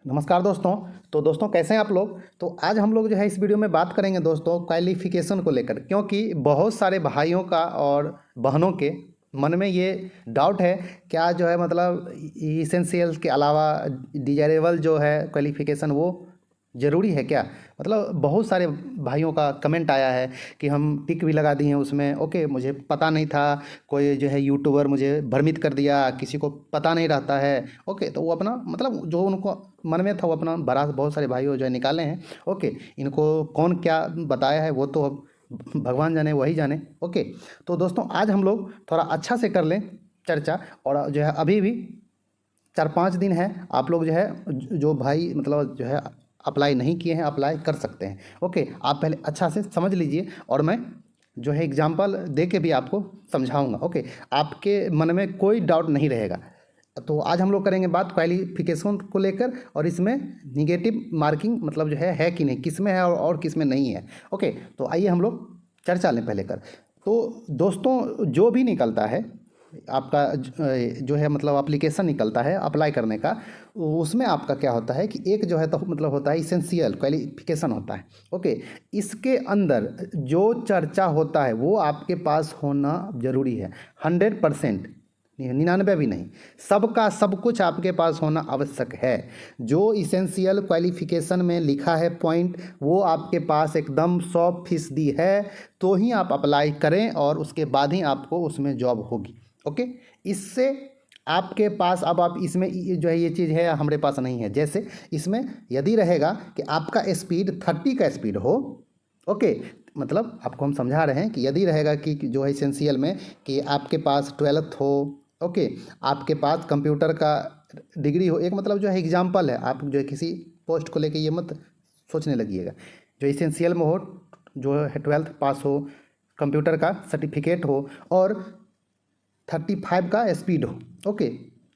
नमस्कार दोस्तों। तो दोस्तों कैसे हैं आप लोग। तो आज हम लोग जो है इस वीडियो में बात करेंगे दोस्तों क्वालिफ़िकेशन को लेकर, क्योंकि बहुत सारे भाइयों का और बहनों के मन में ये डाउट है क्या जो है मतलब इसेंशियल के अलावा डिजायरेबल जो है क्वालिफ़िकेशन वो ज़रूरी है क्या। मतलब बहुत सारे भाइयों का कमेंट आया है कि हम टिक भी लगा दिए हैं उसमें। ओके, मुझे पता नहीं था, कोई जो है यूट्यूबर मुझे भ्रमित कर दिया, किसी को पता नहीं रहता है। ओके, तो वो अपना मतलब जो उनको मन में था वो अपना बड़ा बहुत सारे भाइयों जो है निकाले हैं। ओके, इनको कौन क्या बताया है वो तो अब भगवान जाने, वही जाने। ओके, तो दोस्तों आज हम लोग थोड़ा अच्छा से कर लें चर्चा। और जो है अभी भी 4-5 दिन है, आप लोग जो है जो भाई मतलब जो है अप्लाई नहीं किए हैं अप्लाई कर सकते हैं। ओके, आप पहले अच्छा से समझ लीजिए और मैं जो है एग्जाम्पल दे के भी आपको समझाऊंगा। ओके, आपके मन में कोई डाउट नहीं रहेगा। तो आज हम लोग करेंगे बात क्वालिफिकेशन को लेकर, और इसमें निगेटिव मार्किंग मतलब जो है कि नहीं, किस में है और किस में नहीं है। ओके, तो आइए हम लोग चर्चा लें पहले कर। तो दोस्तों जो भी निकलता है आपका जो है मतलब एप्लीकेशन निकलता है अप्लाई करने का, उसमें आपका क्या होता है कि एक जो है तो मतलब होता है इसेंशियल क्वालिफिकेशन होता है। ओके, इसके अंदर जो चर्चा होता है वो आपके पास होना ज़रूरी है। 100%, 99 भी नहीं, सबका सब कुछ आपके पास होना आवश्यक है। जो इसेंशियल क्वालिफिकेशन में लिखा है पॉइंट वो आपके पास एकदम 100% है, तो ही आप अप्लाई करें और उसके बाद ही आपको उसमें जॉब होगी। ओके, इससे आपके पास अब आप इसमें जो है ये चीज़ है हमारे पास नहीं है। जैसे इसमें यदि रहेगा कि आपका स्पीड 30 का स्पीड हो, ओके, मतलब आपको हम समझा रहे हैं कि यदि रहेगा कि जो है इसेंशियल में कि आपके पास 12th हो, ओके, आपके पास कंप्यूटर का डिग्री हो, एक मतलब जो है एग्जाम्पल है, आप जो है किसी पोस्ट को लेके ये मत सोचने लगिएगा। जो इसेंशियल में हो, जो है 12th पास हो, कंप्यूटर का सर्टिफिकेट हो और 35 का स्पीड हो, ओके,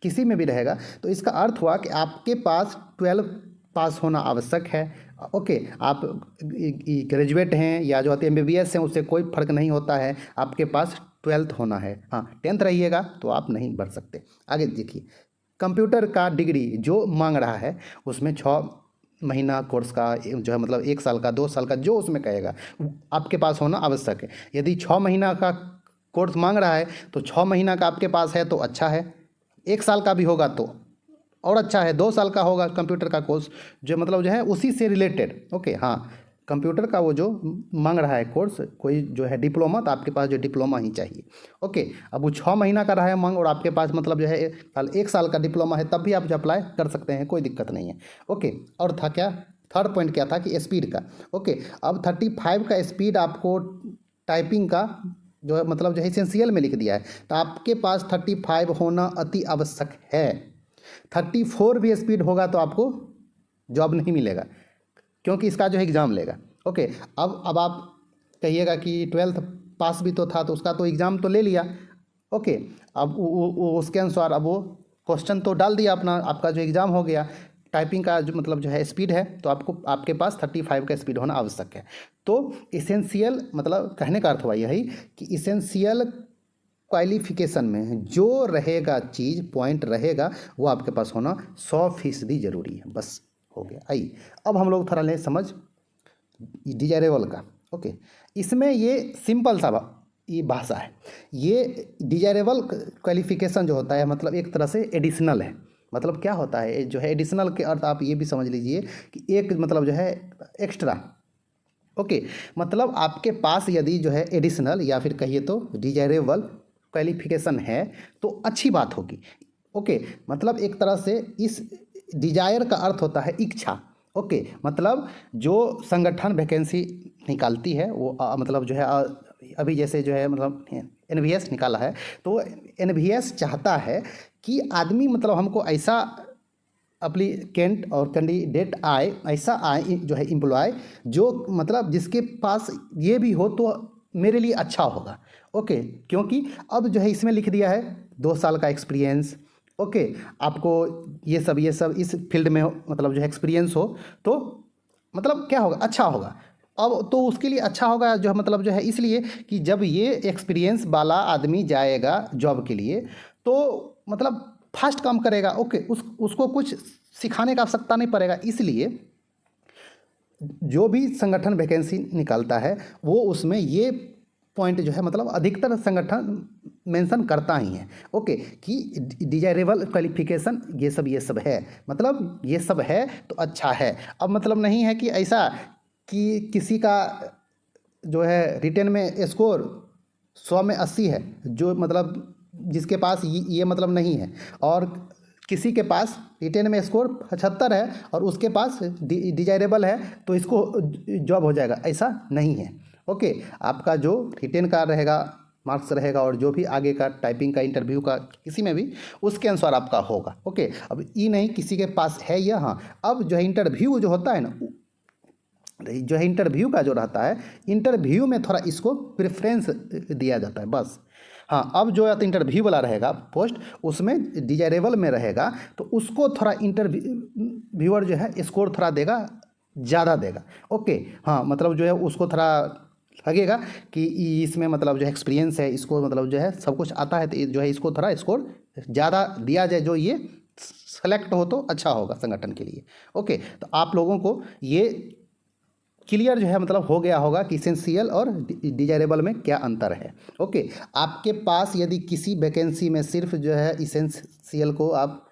किसी में भी रहेगा तो इसका अर्थ हुआ कि आपके पास 12 पास होना आवश्यक है। ओके, आप ग्रेजुएट हैं या जो होते हैं MBBS हैं, उससे कोई फ़र्क नहीं होता है, आपके पास 12th होना है। हाँ, 10th रहिएगा तो आप नहीं बढ़ सकते। आगे देखिए, कंप्यूटर का डिग्री जो मांग रहा है उसमें 6 महीना कोर्स का जो है मतलब 1 साल का 2 साल का जो उसमें कहेगा आपके पास होना आवश्यक है। यदि 6 महीना का कोर्स मांग रहा है तो 6 महीना का आपके पास है तो अच्छा है, 1 साल का भी होगा तो और अच्छा है, 2 साल का होगा कंप्यूटर का कोर्स जो मतलब जो है उसी से रिलेटेड। ओके, हाँ, कंप्यूटर का वो जो मांग रहा है कोर्स कोई जो है डिप्लोमा, तो आपके पास जो डिप्लोमा ही चाहिए। ओके, अब वो 6 महीना का रहा है मांग और आपके पास मतलब जो है 1 साल का डिप्लोमा है, तब भी आप जो अप्लाई कर सकते हैं, कोई दिक्कत नहीं है। ओके, और था क्या, थर्ड पॉइंट क्या था कि स्पीड का। ओके, अब 35 का स्पीड आपको टाइपिंग का जो है मतलब जो है इसेंशियल में लिख दिया है, तो आपके पास 35 होना अति आवश्यक है। 34 भी स्पीड होगा तो आपको जॉब नहीं मिलेगा, क्योंकि इसका जो है एग्ज़ाम लेगा। ओके, अब आप कहिएगा कि 12th पास भी तो था तो उसका तो एग्ज़ाम तो ले लिया। ओके, अब उसके अनुसार अब वो क्वेश्चन तो डाल दिया अपना, आपका जो एग्ज़ाम हो गया। टाइपिंग का जो मतलब जो है स्पीड है तो आपको आपके पास 35 का स्पीड होना आवश्यक है। तो इसेंशियल मतलब कहने का अर्थ हुआ यही कि इसेंशियल क्वालिफिकेशन में जो रहेगा चीज़ पॉइंट रहेगा वो आपके पास होना 100% ज़रूरी है। बस हो गया। आइए अब हम लोग थोड़ा लें समझ डिजायरेबल का। ओके, इसमें ये सिंपल सा ये भाषा है। ये डिजायरेबल क्वालिफिकेशन जो होता है मतलब एक तरह से एडिशनल है। मतलब क्या होता है जो है एडिशनल के अर्थ आप ये भी समझ लीजिए कि एक मतलब जो है एक्स्ट्रा। ओके, मतलब आपके पास यदि जो है एडिशनल या फिर कहिए तो डिजायरेबल क्वालिफिकेशन है तो अच्छी बात होगी। ओके, मतलब एक तरह से इस डिजायर का अर्थ होता है इच्छा। ओके, मतलब जो संगठन वैकेंसी निकालती है वो मतलब जो है अभी जैसे जो है मतलब NVS निकाला है, तो NVS चाहता है कि आदमी मतलब हमको ऐसा अप्लीकेंट और कैंडिडेट आए, ऐसा आए जो है एम्प्लॉय जो मतलब जिसके पास ये भी हो तो मेरे लिए अच्छा होगा। ओके, क्योंकि अब जो है इसमें लिख दिया है 2 साल का एक्सपीरियंस। ओके, आपको ये सब इस फील्ड में मतलब जो है एक्सपीरियंस हो तो मतलब क्या होगा, अच्छा होगा। अब तो उसके लिए अच्छा होगा जो मतलब जो है इसलिए कि जब ये एक्सपीरियंस वाला आदमी जाएगा जॉब के लिए तो मतलब फास्ट काम करेगा। ओके, उसको कुछ सिखाने का आवश्यकता नहीं पड़ेगा। इसलिए जो भी संगठन वैकेंसी निकालता है वो उसमें ये पॉइंट जो है मतलब अधिकतर संगठन मेंशन करता ही है, ओके, कि डिजायरेबल क्वालिफिकेशन ये सब है, मतलब ये सब है तो अच्छा है। अब मतलब नहीं है कि ऐसा कि किसी का जो है रिटेन में स्कोर 100 में 80 है, जो मतलब जिसके पास ये मतलब नहीं है, और किसी के पास रिटेन में स्कोर 75 है और उसके पास डिजायरेबल है तो इसको जॉब हो जाएगा, ऐसा नहीं है। ओके, आपका जो रिटेन का रहेगा मार्क्स रहेगा और जो भी आगे का टाइपिंग का इंटरव्यू का किसी में भी उसके अनुसार आपका होगा। ओके, अब ये नहीं किसी के पास है या, हाँ, अब जो है इंटरव्यू जो होता है ना, जो है इंटरव्यू का जो रहता है, इंटरव्यू में थोड़ा इसको प्रेफरेंस दिया जाता है बस। हाँ, अब जो इंटरव्यू वाला रहेगा पोस्ट उसमें डिजायरेबल में रहेगा तो उसको थोड़ा इंटरव्यूअर जो है स्कोर थोड़ा देगा, ज़्यादा देगा। ओके, हाँ, मतलब जो है उसको थोड़ा लगेगा कि इसमें मतलब जो है एक्सपीरियंस है, इसको मतलब जो है सब कुछ आता है, तो जो है इसको थोड़ा स्कोर ज़्यादा दिया जाए, जो ये सेलेक्ट हो तो अच्छा होगा संगठन के लिए। ओके, तो आप लोगों को ये क्लियर जो है मतलब हो गया होगा कि इसेंशियल और डिजायरेबल में क्या अंतर है। ओके, आपके पास यदि किसी वैकेंसी में सिर्फ जो है इसेंशियल को आप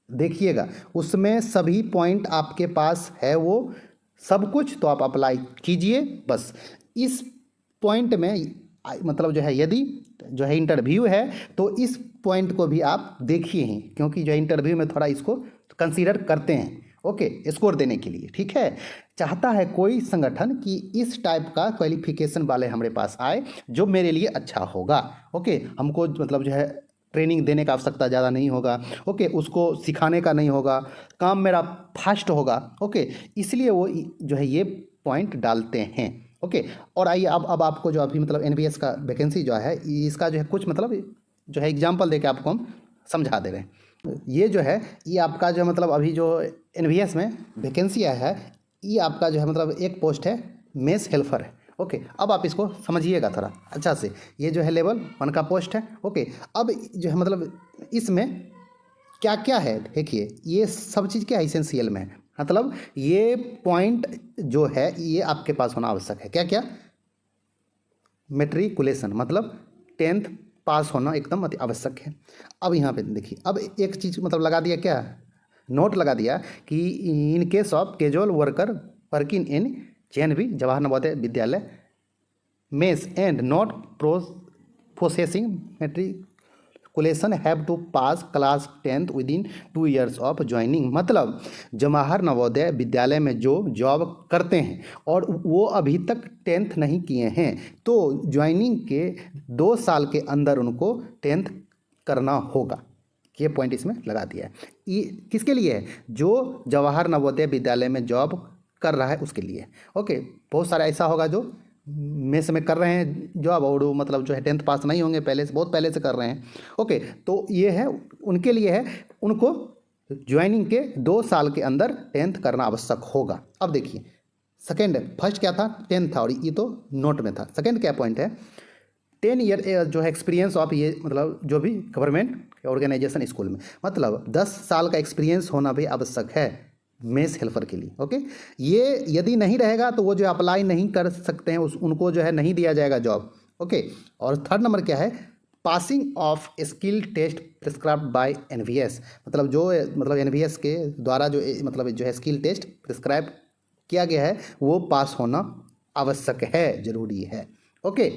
देखिएगा, उसमें सभी पॉइंट आपके पास है वो सब कुछ, तो आप अप्लाई कीजिए बस। इस पॉइंट में मतलब जो है यदि जो है इंटरव्यू है तो इस पॉइंट को भी आप देखिए ही, क्योंकि जो है इंटरव्यू में थोड़ा इसको कंसीडर करते हैं, ओके, स्कोर देने के लिए। ठीक है, चाहता है कोई संगठन कि इस टाइप का क्वालिफिकेशन वाले हमारे पास आए जो मेरे लिए अच्छा होगा। ओके, हमको मतलब जो है ट्रेनिंग देने का आवश्यकता ज़्यादा नहीं होगा, ओके, उसको सिखाने का नहीं होगा, काम मेरा फास्ट होगा। ओके, इसलिए वो जो है ये पॉइंट डालते हैं। ओके, और आइए अब आपको जो अभी मतलब एनवीएस का वैकेंसी जो है इसका जो है कुछ मतलब जो है एग्जांपल देके आपको हम समझा दे रहे हैं। ये जो है ये आपका जो मतलब अभी जो एनवीएस में वैकेंसी आया है, ये आपका जो है मतलब एक पोस्ट है मेस हेल्पर है। ओके, अब आप इसको समझिएगा थोड़ा अच्छा से। ये जो है लेवल 1 का पोस्ट है। ओके, अब जो है मतलब इसमें क्या क्या है देखिए, ये सब चीज़ क्या एसेंशियल में है, मतलब ये पॉइंट जो है ये आपके पास होना आवश्यक है। क्या क्या? मेट्रिकुलेशन मतलब 10th पास होना एकदम अति आवश्यक है। अब यहाँ पे देखिए, अब एक चीज़ मतलब लगा दिया, क्या नोट लगा दिया कि in case of casual worker working in JNV Jawahar Navodaya Vidyalaya mess and not processing matriculation have to pass class 10th within 2 years of joining. मतलब जवाहर नवोदय विद्यालय में जो जॉब करते हैं और वो अभी तक 10th नहीं किए हैं तो ज्वाइनिंग के 2 साल के अंदर उनको 10th करना होगा। ये पॉइंट इसमें लगा दिया है। ये किसके लिए है? जो जवाहर नवोदय विद्यालय में जॉब कर रहा है उसके लिए। ओके, बहुत सारा ऐसा होगा जो मेस में कर रहे हैं जॉब और मतलब जो है 10th पास नहीं होंगे, पहले से बहुत पहले से कर रहे हैं। ओके, तो ये है उनके लिए है, उनको ज्वाइनिंग के 2 साल के अंदर 10th करना आवश्यक होगा। अब देखिए सेकेंड, फर्स्ट क्या था? 10th था और ये तो नोट में था। सेकेंड क्या पॉइंट है? 10 ईयर जो है एक्सपीरियंस ऑफ ये मतलब जो भी गवर्नमेंट ऑर्गेनाइजेशन स्कूल में, मतलब 10 साल का एक्सपीरियंस होना भी आवश्यक है मेस हेल्पर के लिए। ओके, ये यदि नहीं रहेगा तो वो जो अप्लाई नहीं कर सकते हैं, उनको जो है नहीं दिया जाएगा जॉब। ओके, और थर्ड नंबर क्या है? Passing of skill test prescribed by NVS, मतलब जो मतलब एनवीएस के द्वारा जो मतलब जो है स्किल टेस्ट प्रिस्क्राइब किया गया है वो पास होना आवश्यक है, ज़रूरी है। ओके,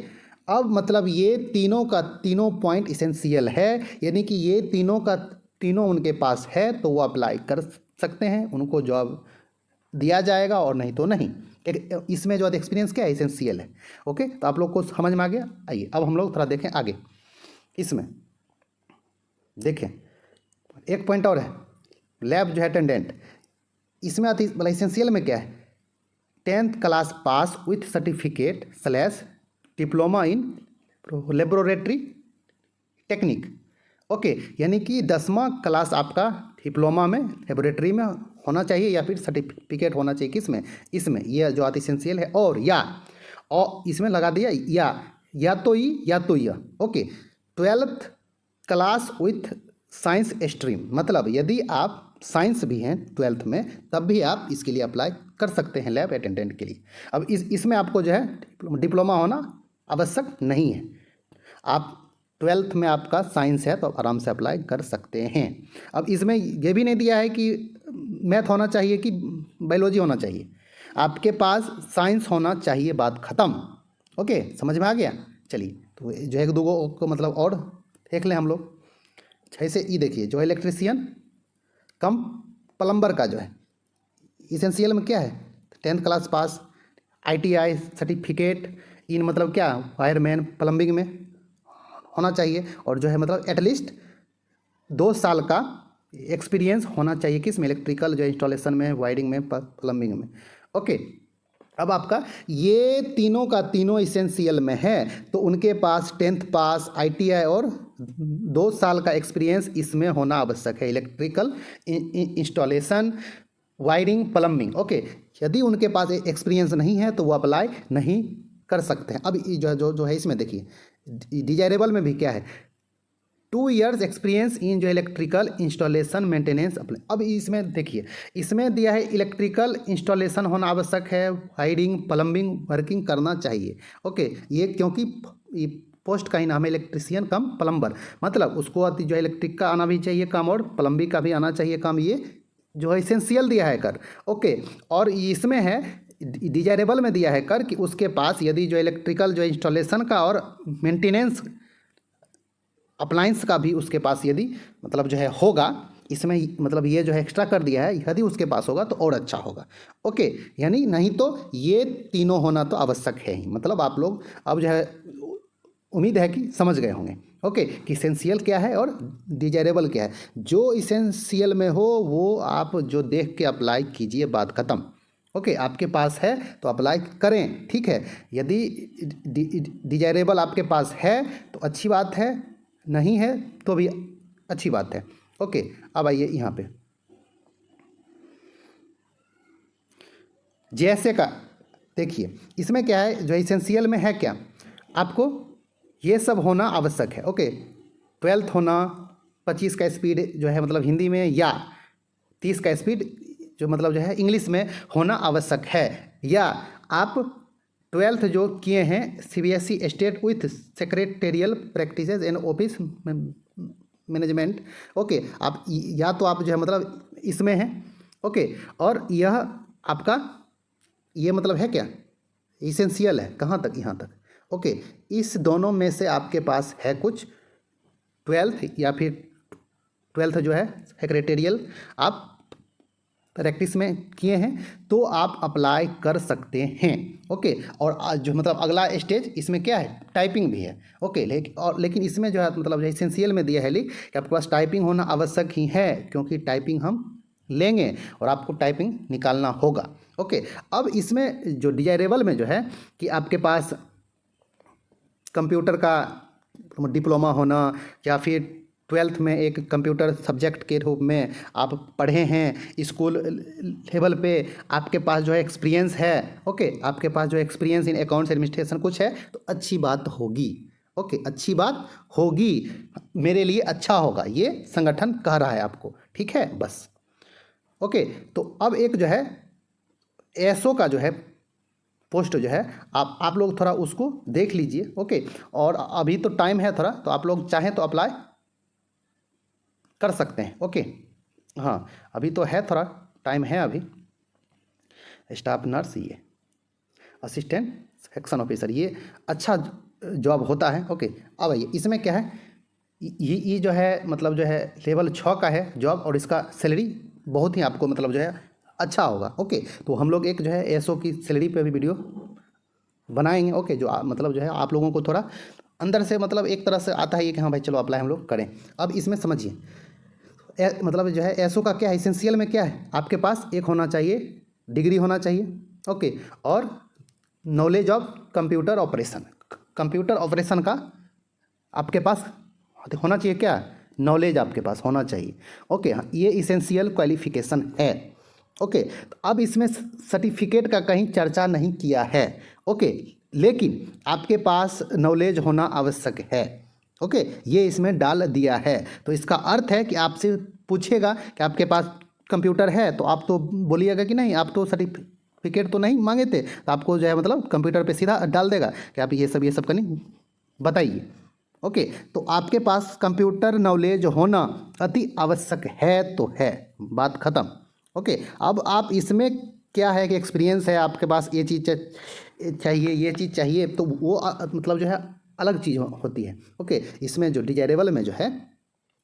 अब मतलब ये तीनों का तीनों पॉइंट इसेंशियल है, यानी कि ये तीनों का तीनों उनके पास है तो वो अप्लाई कर सकते हैं, उनको जॉब दिया जाएगा और नहीं तो नहीं। इसमें जो एक्सपीरियंस क्या है? एसेंशियल है। ओके, तो आप लोग को समझ में आ गया। आइए अब हम लोग थोड़ा देखें आगे। इसमें देखें एक पॉइंट और है, लैब जो है अटेंडेंट। इसमें मतलब एसेंशियल में क्या है? 10th class pass with certificate / diploma in laboratory technique. Okay, यानी कि 10वां क्लास आपका डिप्लोमा में लेबोरेटरी में होना चाहिए या फिर सर्टिफिकेट होना चाहिए। किस में? इसमें, ये जो अति एसेंशियल है। और इसमें लगा दिया या तो यह। Okay, 12th class with science stream, मतलब यदि आप साइंस भी हैं 12th में, तब भी आप इसके लिए अप्लाई कर सकते हैं लैब अटेंडेंट के लिए। अब इसमें आपको जो है डिप्लोमा होना आवश्यक नहीं है। आप 12th में आपका साइंस है तो आराम से अप्लाई कर सकते हैं। अब इसमें ये भी नहीं दिया है कि मैथ होना चाहिए कि बायोलॉजी होना चाहिए, आपके पास साइंस होना चाहिए, बात ख़त्म। ओके, समझ में आ गया। चलिए, तो जो एक दो को मतलब और देख लें हम लोग। जैसे ये देखिए, जो इलेक्ट्रीशियन कम प्लम्बर का जो है इसेंशियल में क्या है, 10th class pass, ITI certificate in मतलब क्या वायरमैन प्लम्बिंग में होना चाहिए, और जो है मतलब एटलीस्ट 2 साल का एक्सपीरियंस होना चाहिए किसमें, इलेक्ट्रिकल जो इंस्टॉलेशन में, वायरिंग में, प्लम्बिंग में। ओके, अब आपका ये तीनों का तीनों इसेंशियल में है, तो उनके पास 10th पास, ITI और 2 साल का एक्सपीरियंस इसमें होना आवश्यक है, electrical installation, wiring, plumbing. Okay, यदि उनके पास एक्सपीरियंस नहीं है तो वो अप्लाई नहीं कर सकते हैं। अब जो है इसमें देखिए, डिजायरेबल में भी क्या है, 2 years एक्सपीरियंस इन जो इलेक्ट्रिकल इंस्टॉलेशन मेंटेनेंस अप्लाई। अब इसमें देखिए, इसमें दिया है इलेक्ट्रिकल इंस्टॉलेशन होना आवश्यक है, वायरिंग, प्लम्बिंग वर्किंग करना चाहिए। ओके, ये क्योंकि ये पोस्ट का ही नाम है इलेक्ट्रीशियन कम प्लम्बर, मतलब उसको जो इलेक्ट्रिक का आना भी चाहिए काम और प्लम्बिंग का भी आना चाहिए काम, ये जो है इसेंशियल दिया है कर। ओके, और इसमें है डिजायरेबल में दिया है कर कि उसके पास यदि जो इलेक्ट्रिकल जो इंस्टॉलेशन का और मेंटेनेंस अप्लायंस का भी उसके पास यदि मतलब जो है होगा, इसमें मतलब ये जो है एक्स्ट्रा कर दिया है, यदि उसके पास होगा तो और अच्छा होगा। ओके, यानी नहीं तो ये तीनों होना तो आवश्यक है ही। मतलब आप लोग अब जो है उम्मीद है कि समझ गए होंगे। ओके, कि इसेंशियल क्या है और डिजायरेबल क्या है। जो इसेंशियल में हो वो आप जो देख के अप्लाई कीजिए, बात ख़त्म। ओके, आपके पास है तो अप्लाई करें, ठीक है। यदि डिजायरेबल आपके पास है तो अच्छी बात है, नहीं है तो भी अच्छी बात है। ओके, अब आइए यहाँ पे जैसे का देखिए, इसमें क्या है, जो इसेंशियल में है क्या, आपको ये सब होना आवश्यक है। ओके, 12th होना, 25 का स्पीड जो है मतलब हिंदी में, या 30 का स्पीड जो मतलब जो है इंग्लिश में होना आवश्यक है, या आप 12th जो किए हैं CBSE state with secretarial practices and office management. Okay, आप या तो आप जो है मतलब इसमें हैं। ओके, और यह आपका ये मतलब है क्या, इसेंशियल है, कहाँ तक, यहाँ तक। ओके, इस दोनों में से आपके पास है कुछ 12th या फिर 12th जो है सेक्रेटेरियल आप प्रैक्टिस में किए हैं तो आप अप्लाई कर सकते हैं। ओके, और जो मतलब अगला स्टेज इसमें क्या है, टाइपिंग भी है। ओके, लेकिन इसमें जो है मतलब जो इसेंशियल में दिया है कि आपके पास टाइपिंग होना आवश्यक ही है, क्योंकि टाइपिंग हम लेंगे और आपको टाइपिंग निकालना होगा। ओके, अब इसमें जो डिजायरेबल में जो है कि आपके पास कंप्यूटर का डिप्लोमा होना, या फिर 12th में एक कंप्यूटर सब्जेक्ट के रूप में आप पढ़े हैं, स्कूल लेवल पे आपके पास जो है एक्सपीरियंस है। ओके, आपके पास जो एक्सपीरियंस इन अकाउंट्स एडमिनिस्ट्रेशन कुछ है तो अच्छी बात होगी। ओके, अच्छी बात होगी, मेरे लिए अच्छा होगा, ये संगठन कह रहा है आपको, ठीक है बस। ओके, तो अब एक जो है एसओ का जो है पोस्ट जो है आप लोग थोड़ा उसको देख लीजिए। ओके, और अभी तो टाइम है थोड़ा, तो आप लोग चाहें तो अप्लाई कर सकते हैं। ओके, हाँ अभी तो है, थोड़ा टाइम है अभी। स्टाफ नर्स, ये असिस्टेंट सेक्शन ऑफिसर, ये अच्छा जॉब होता है। ओके, अब आइए इसमें क्या है, ये जो है मतलब जो है लेवल 6 का है जॉब, और इसका सैलरी बहुत ही आपको मतलब जो है अच्छा होगा। ओके, तो हम लोग एक जो है एसओ की सैलरी पे भी वीडियो बनाएंगे। ओके, जो मतलब जो है आप लोगों को थोड़ा अंदर से मतलब एक तरह से आता है ये कि हाँ भाई चलो अप्लाई हम लोग करें। अब इसमें समझिए मतलब जो है एसओ का क्या है, इसेंशियल में क्या है, आपके पास एक होना चाहिए डिग्री होना चाहिए। ओके, और knowledge of computer operation, computer operation का आपके पास होना चाहिए, क्या नॉलेज आपके पास होना चाहिए। ओके, हाँ ये इसेंशियल क्वालिफिकेशन है। ओके, तो अब इसमें सर्टिफिकेट का कहीं चर्चा नहीं किया है। ओके, लेकिन आपके पास नॉलेज होना आवश्यक है। ओके, ये इसमें डाल दिया है, तो इसका अर्थ है कि आपसे पूछेगा कि आपके पास कंप्यूटर है तो आप तो बोलिएगा कि नहीं, आप तो सर्टिफिकेट तो नहीं मांगे थे, तो आपको जो है मतलब कंप्यूटर पे सीधा डाल देगा कि आप ये सब करनी बताइए। ओके, तो आपके पास कंप्यूटर नॉलेज होना अति आवश्यक है तो है, बात ख़त्म। ओके, अब आप इसमें क्या है कि एक्सपीरियंस है आपके पास, ये चीज़ चाहिए, ये चीज़ चाहिए, तो वो मतलब जो है अलग चीज़ होती है। ओके, इसमें जो डिजायरेबल में जो है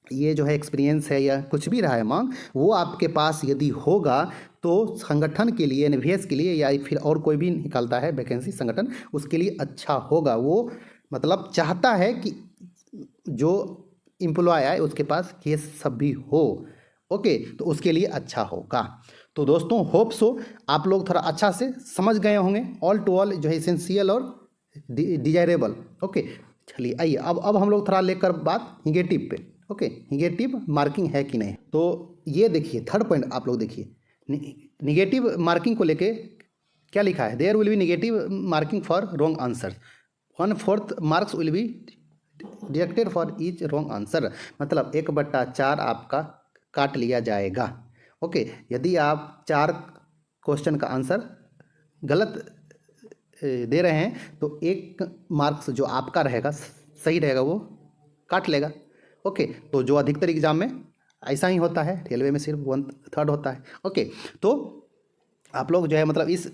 ये जो है एक्सपीरियंस है या कुछ भी रहा है मांग, वो आपके पास यदि होगा तो संगठन के लिए, एनवीएस के लिए, या फिर और कोई भी निकालता है वैकेंसी संगठन, उसके लिए अच्छा होगा। वो मतलब चाहता है कि जो एम्प्लॉय आए उसके पास ये सब भी हो। ओके, तो उसके लिए अच्छा होगा। तो दोस्तों होप सो आप लोग थोड़ा अच्छा से समझ गए होंगे ऑल टू ऑल जो है इसेंशियल और डिजायरेबल। ओके, चलिए आइए अब हम लोग थोड़ा लेकर बात निगेटिव पे। ओके, निगेटिव मार्किंग है कि नहीं, तो ये देखिए थर्ड पॉइंट आप लोग देखिए, निगेटिव मार्किंग को लेके क्या लिखा है, there will be negative marking for wrong answer, 1/4 marks will be deducted for each wrong answer, मतलब 1/4 आपका काट लिया जाएगा। ओके, यदि आप 4 क्वेश्चन का आंसर गलत दे रहे हैं तो 1 मार्क्स जो आपका रहेगा सही रहेगा वो काट लेगा। ओके, तो जो अधिकतर एग्जाम में ऐसा ही होता है, रेलवे में सिर्फ 1/3 होता है। ओके, तो आप लोग जो है मतलब इस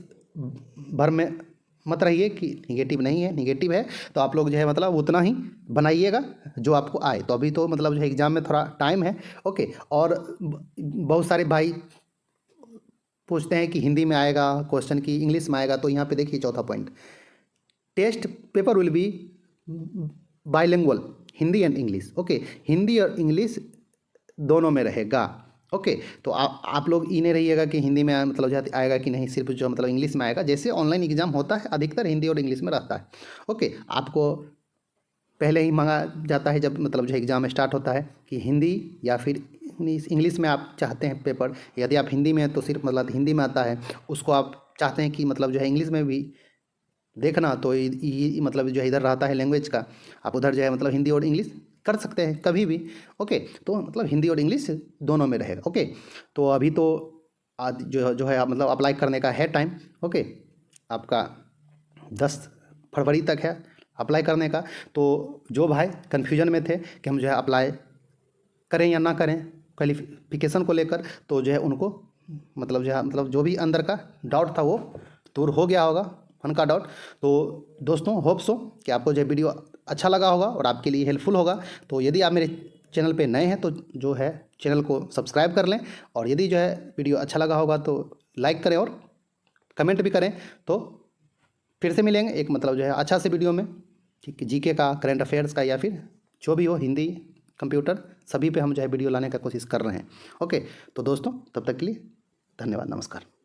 भर में मत रहिए कि निगेटिव नहीं है, निगेटिव है तो आप लोग जो है मतलब उतना ही बनाइएगा जो आपको आए। तो अभी तो मतलब जो है एग्ज़ाम में थोड़ा टाइम है। ओके, और बहुत सारे भाई पूछते हैं कि हिंदी में आएगा क्वेश्चन की इंग्लिश में आएगा, तो यहाँ पे देखिए चौथा point, test paper will be bilingual, Hindi and English. Okay, Hindi और इंग्लिश दोनों में रहेगा। ओके, तो आप लोग ये नहीं रहिएगा कि हिंदी में मतलब जो आएगा कि नहीं, सिर्फ जो मतलब इंग्लिश में आएगा। जैसे ऑनलाइन एग्जाम होता है अधिकतर हिंदी और इंग्लिश में रहता है। ओके, आपको पहले ही मांगा जाता है जब मतलब जो एग्ज़ाम स्टार्ट होता है कि हिंदी या फिर इंग्लिश में आप चाहते हैं पेपर। यदि आप हिंदी में हैं तो सिर्फ मतलब हिंदी में आता है, उसको आप चाहते हैं कि मतलब जो है इंग्लिश में भी देखना, तो ये मतलब जो है इधर रहता है लैंग्वेज का, आप उधर जो है मतलब हिंदी और इंग्लिश कर सकते हैं कभी भी। ओके, तो मतलब हिंदी और इंग्लिश दोनों में रहेगा। ओके, तो अभी तो आज जो है मतलब अप्लाई करने का है टाइम। ओके, आपका 10 फरवरी तक है अप्लाई करने का। तो जो भाई कन्फ्यूजन में थे कि हम जो है अप्लाई करें या ना करें क्वालिफिकेशन को लेकर, तो जो है उनको मतलब जो है मतलब जो भी अंदर का डाउट था वो दूर हो गया होगा, उनका डाउट। तो दोस्तों होप सो कि आपको जो वीडियो अच्छा लगा होगा और आपके लिए हेल्पफुल होगा। तो यदि आप मेरे चैनल पे नए हैं तो जो है चैनल को सब्सक्राइब कर लें, और यदि जो है वीडियो अच्छा लगा होगा तो लाइक करें और कमेंट भी करें। तो फिर से मिलेंगे एक मतलब जो है अच्छा से वीडियो में, ठीक है, जीके का, करंट अफेयर्स का, या फिर जो भी हो, हिंदी, कंप्यूटर, सभी पे हम जो है वीडियो लाने का कोशिश कर रहे हैं। ओके, तो दोस्तों तब तक के लिए धन्यवाद, नमस्कार।